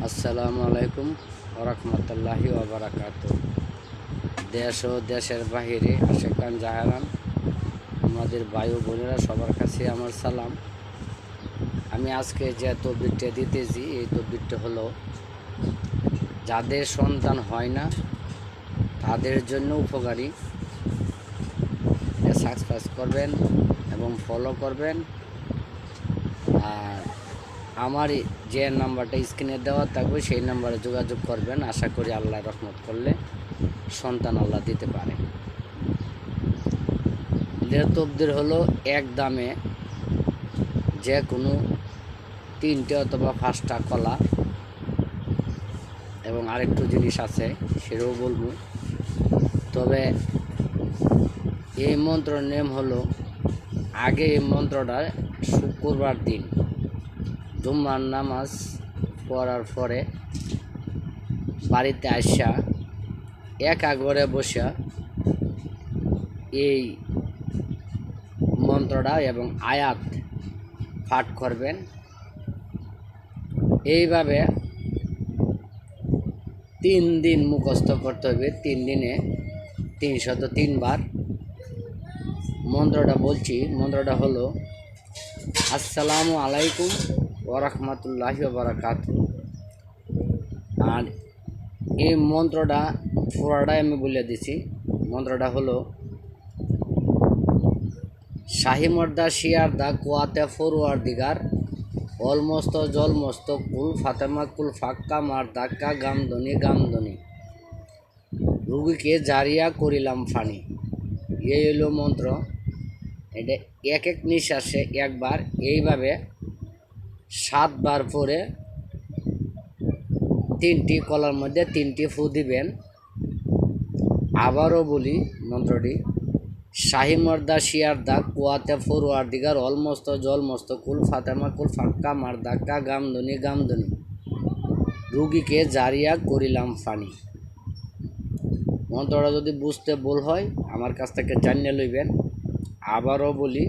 আসসালামু আলাইকুম ওরহমতুল্লাহি ওবরাকাতু। দেশ ও দেশের বাহিরে আশেকান জাহারান আমাদের ভাই বোনেরা সবার কাছে আমার সালাম। আমি আজকে যে তদবিরটা দিতেছি এই তদবিরটা হলো যাদের সন্তান হয় না তাদের জন্য উপকারী। সাবস্ক্রাইব করবেন এবং ফলো করবেন। আর আমার যে নাম্বারটা স্ক্রিনে দেওয়া থাকবে সেই নাম্বারে যোগাযোগ করবেন। আশা করি আল্লাহ রহমত করলে সন্তান আল্লাহ দিতে পারে। তবদির হলো এক দামে যে কোনো 3টে অথবা 5টা কলা এবং আরেকটু জিনিস আছে সেটাও বলবো। তবে এই মন্ত্রের নেম হলো, আগে এই মন্ত্রটা শুক্রবার দিন জুম্মার নামাজ পড়ার পরে বাড়িতে আসা একা ঘরে বসা এই মন্ত্রটা এবং আয়াত পাঠ করবেন। এইভাবে 3 দিন মুখস্থ করতে হবে। 3 দিনে 303 বার। মন্ত্রটা বলছি, মন্ত্রটা হলো আসসালামু আলাইকুম ওরহমতুল্লাহি ওবরাকাতু। আর এই মন্ত্রটা পুরোটাই আমি বলে দিছি। মন্ত্রটা হলো শাহি মর্দা শিয়ার দা কুয়াতে ফরুয়ার দিগার অলমস্ত জলমস্ত কুল ফাতেমা কুল ফাক্কা মার দাক্কা গামদনি গামদনি রুগীকে জারিয়া করিলাম ফানি। এই হলো মন্ত্র। এটা এক এক নিঃশ্বাসে একবার এইভাবে 7 বার পরে 3টি কলার মধ্যে 3টি ফু দিবেন। আবারও বলি মন্ত্রটি, শাহি মর্দা শিয়ার দা কুয়াতে ফরুয়ার দিগার অলমস্ত জলমস্ত কুল ফাতেমা কুল ফাক্কা মার দাক্কা গামদনি গামদনি রুগীকে জারিয়া করিলাম ফানি। মন্ত্রটা যদি বুঝতে ভুল হয় আমার কাছ থেকে জানিয়ে লইবেন। আবারও বলি,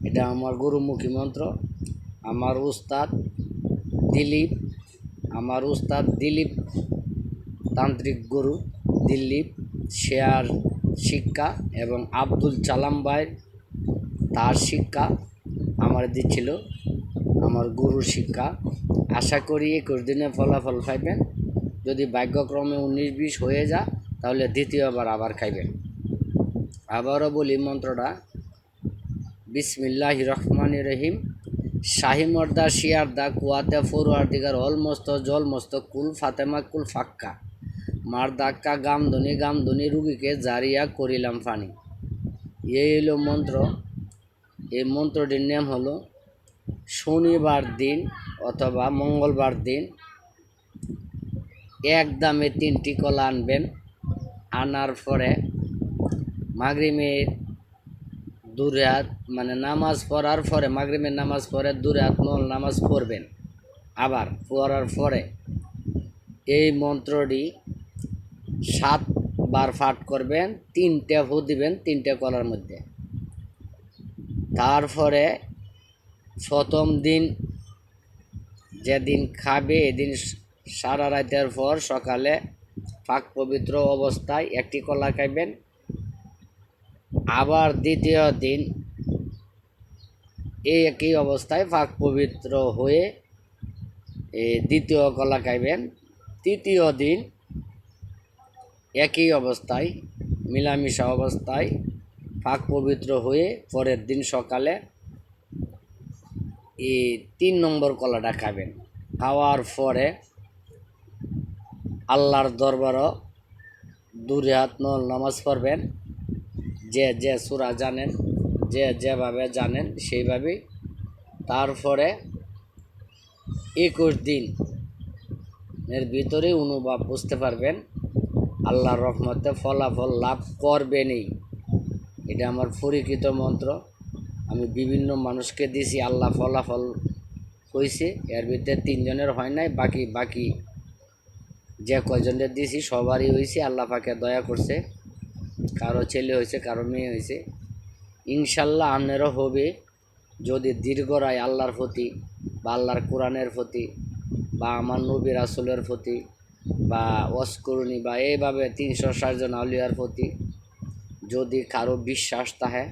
এটা আমার গুরুমুখী মন্ত্র। আমার উস্তাদ দিলীপ তান্ত্রিক গুরু দিলীপ শেয়ার শিক্ষা এবং আব্দুল চালাম ভাই তার শিক্ষা আমার দিচ্ছিল, আমার গুরুর শিক্ষা। আশা করি 21 দিনে ফলাফল পাইবেন। যদি ভাগ্যক্রমে 19-20 হয়ে যায় তাহলে দ্বিতীয়বার আবার খাইবেন। আবারও বলি মন্ত্রটা, বিসমিল্লাহির রহমানির রহিম। শাহি মর্দা শিয়ার দা কুয়াতে ফরুয়ার দিগার অলমস্ত জলমস্ত কুল ফাতেমা কুল ফাক্কা মার দাক্কা গামদনি গামদনি রুগীকে জারিয়া করিলাম ফানি। এই হলো মন্ত্র। এই মন্ত্রটির নাম হলো শনিবার দিন অথবা মঙ্গলবার দিন এক দামে 3টি কলা আনবেন। আনার পরে মাগরিবের দূরে হাত নামাজ পড়ার পরে মাগরিবের নামাজ পড়ে দূরে হাত নল নামাজ পড়বেন। আবার পড়ার পরে এই মন্ত্রটি 7 বার পাঠ করবেন। 3টে ফু দিবেন 3টে কলার মধ্যে। তারপরে প্রথম দিন যেদিন খাবে এদিন সারা রাতের পর সকালে পাক পবিত্র অবস্থায় 1টি কলা খাইবেন। আবার দ্বিতীয় দিন এই একই অবস্থায় পাক পবিত্র হয়ে দ্বিতীয় কলা খাইবেন। তৃতীয় দিন একই অবস্থায় মিলামিশা অবস্থায় পাক পবিত্র হয়ে পরের দিন সকালে এই 3 নম্বর কলাটা খাবেন। খাওয়ার পরে আল্লাহর দরবারও দূরে হাত নল নামাজ পড়বেন। যে যে সূরা জানেন, যে যেভাবে জানেন সেইভাবেই। তারপরে 21 দিন এর ভিতরে অনুভব বুঝতে পারবেন আল্লাহর রহমতে ফলাফল লাভ করবেনই। এটা আমার পরীক্ষিত মন্ত্র। আমি বিভিন্ন মানুষকে দিছি, আল্লাহ ফলাফল হয়েছে। এর ভিতরে 3 জনের হয় নাই, বাকি যে কয়জনের দিছি সবারই হয়েছে। আল্লাহ পাকে দয়া করছে, কারো ছেলে হয়েছে কারো মেয়ে হয়েছে। ইনশাল্লাহ আপনারও হবে যদি দীর্ঘরায় আল্লাহর প্রতি বা আল্লাহর কোরআনের প্রতি বা আমার নবী রাসূলের প্রতি বা অস্করণী বা এইভাবে 360 জন আউলিয়ার প্রতি যদি কারো বিশ্বাস থাকে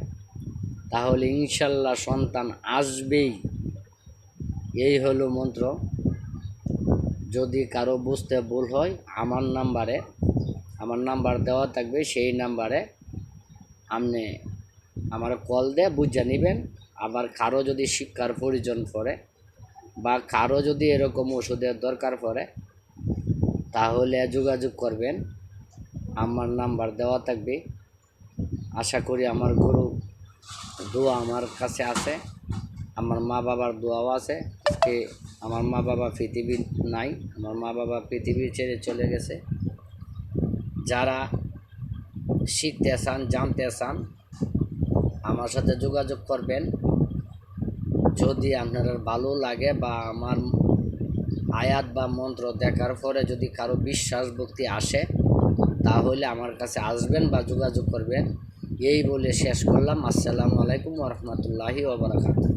তাহলে ইনশাল্লাহ সন্তান আসবেই। এই হলো মন্ত্র। যদি কারো বুঝতে ভুল হয় আমার নাম্বার দেওয়া থাকবে, সেই নাম্বারে আপনি আমার কল দিয়ে বুঝে নেবেন। আবার কারো যদি শিক্ষার প্রয়োজন পড়ে বা কারো যদি এরকম ওষুধের দরকার পড়ে তাহলে যোগাযোগ করবেন, আমার নাম্বার দেওয়া থাকবে। আশা করি আমার গুরু দোয়া আমার কাছে আছে, আমার মা বাবার দোয়াও আছে। আজকে আমার মা বাবা পৃথিবী নাই, আমার মা বাবা পৃথিবী ছেড়ে চলে গেছে। যারা শিখতে চান, জানতে চান, আমার সাথে যোগাযোগ করবেন। যদি আপনার ভালো লাগে বা আমার আয়াত বা মন্ত্র দেখার পরে যদি কারো বিশ্বাস ভক্তি আসে তাহলে আমার কাছে আসবেন বা যোগাযোগ করবেন। এই বলে শেষ করলাম। আসসালামু আলাইকুম ওয়া রাহমাতুল্লাহি ওয়া বারাকাতুহু।